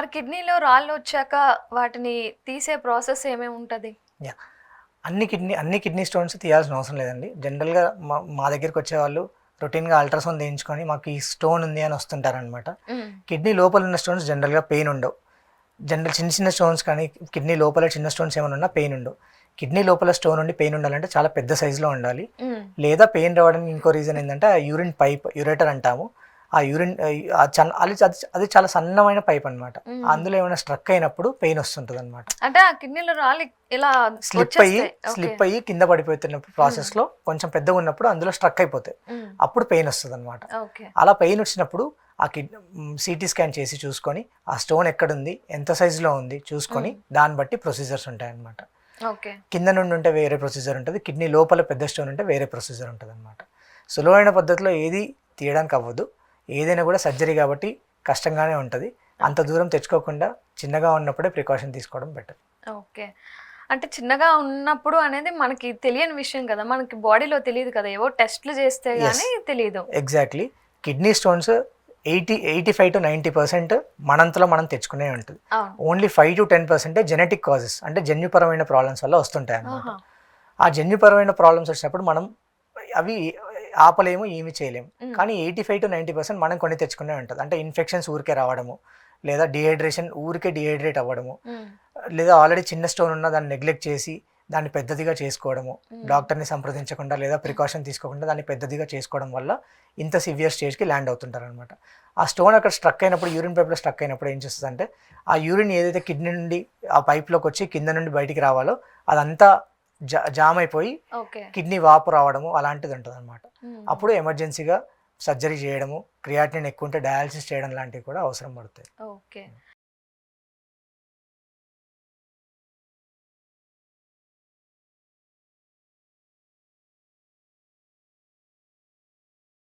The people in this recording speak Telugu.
మరి కిడ్నీలో రాళ్ళు వచ్చాక వాటిని తీసే ప్రాసెస్ ఏమేమి ఉంటది? యాహ్! అన్ని కిడ్నీ స్టోన్స్ తీయాల్సిన అవసరం లేదండి. జనరల్‌గా మా దగ్గరికి వచ్చేవాళ్ళు రొటీన్‌గా అల్ట్రాసౌండ్ తీయించుకొని మాకు ఈ స్టోన్ ఉంది అని వస్తుంటారనమాట. కిడ్నీ లోపల ఉన్న స్టోన్స్ జనరల్‌గా పెయిన్ ఉండవు. చిన్న చిన్న స్టోన్స్ కానీ కిడ్నీ లోపల చిన్న స్టోన్స్ ఏమైనా ఉన్నా పెయిన్ ఉండవు. కిడ్నీ లోపల స్టోన్ ఉండి పెయిన్ ఉండాలంటే చాలా పెద్ద సైజులో ఉండాలి. లేదా పెయిన్ రావడానికి ఇంకో రీజన్ ఏంటంటే ఆ యూరిన్ పైప్ యురేటర్ అంటాము. ఆ యూరిన్ అది చాలా సన్నమైన పైప్ అనమాట. అందులో ఏమైనా స్ట్రక్ అయినప్పుడు పెయిన్ వస్తుంటుంది అనమాట. అంటే ఆ కిడ్నీలో రాళ్ళు ఇలా స్లిప్ అయ్యి కింద పడిపోతున్న ప్రాసెస్ లో కొంచెం పెద్దగా ఉన్నప్పుడు అందులో స్ట్రక్ అయిపోతాయి. అప్పుడు పెయిన్ వస్తుంది అనమాట. అలా పెయిన్ వచ్చినప్పుడు ఆ సిటీ స్కాన్ చేసి చూసుకొని ఆ స్టోన్ ఎక్కడుంది, ఎంత సైజులో ఉంది చూసుకొని దాన్ని బట్టి ప్రొసీజర్స్ ఉంటాయి అనమాట. కింద నుండి ఉంటే వేరే ప్రొసీజర్ ఉంటుంది, కిడ్నీ లోపల పెద్ద స్టోన్ ఉంటే వేరే ప్రొసీజర్ ఉంటుంది అనమాట. సులువైన పద్ధతిలో ఏది తీయడానికి అవ్వదు. ఏదైనా కూడా సర్జరీ కాబట్టి కష్టంగానే ఉంటుంది. అంత దూరం తెచ్చుకోకుండా చిన్నగా ఉన్నప్పుడే ప్రికాషన్ తీసుకోవడం బెటర్. ఓకే. అంటే చిన్నగా ఉన్నప్పుడు అనేది మనకి తెలియని విషయం కదా, మనకి బాడీలో తెలియదు కదా, ఏవో టెస్ట్లు చేస్తే గానీ తెలియదు. ఎగ్జాక్ట్లీ. కిడ్నీ స్టోన్స్ 85 to 90% మనంతలో మనం తెచ్చుకునే ఉంటుంది. ఓన్లీ 5 to 10% జెనెటిక్ కాజెస్, అంటే జన్యుపరమైన ప్రాబ్లమ్స్ వల్ల వస్తుంటాయి అన్నమాట. ఆ జన్యుపరమైన ప్రాబ్లమ్స్ వచ్చినప్పుడు మనం అవి ఆపలేము, ఏమి చేయలేము. కానీ 85 to 90% మనం కొని తెచ్చుకునే ఉంటుంది. అంటే ఇన్ఫెక్షన్స్ ఊరికే రావడము, లేదా ఊరికే డిహైడ్రేట్ అవ్వడము, లేదా ఆల్రెడీ చిన్న స్టోన్ ఉన్న దాన్ని నెగ్లెక్ట్ చేసి దాన్ని పెద్దదిగా చేసుకోవడము, డాక్టర్ని సంప్రదించకుండా లేదా ప్రికాషన్ తీసుకోకుండా దాన్ని పెద్దదిగా చేసుకోవడం వల్ల ఇంత సివియర్ స్టేజ్కి ల్యాండ్ అవుతుంటారు అనమాట. ఆ స్టోన్ అక్కడ స్ట్రక్ అయినప్పుడు, యూరిన్ పైప్లో స్ట్రక్ అయినప్పుడు ఏం చేస్తుంది అంటే ఆ యూరిన్ ఏదైతే కిడ్నీ నుండి ఆ పైప్లోకి వచ్చి కింద నుండి బయటికి రావాలో అదంతా జామ్ అయిపోయి కిడ్నీ వాపు రావడము అలాంటిది ఉంటుంది అనమాట. అప్పుడు ఎమర్జెన్సీగా సర్జరీ చేయడము, క్రియాటినిన్ ఎక్కువ ఉంటే డయాలసిస్ చేయడం లాంటివి కూడా అవసరం పడుతాయి. ఓకే.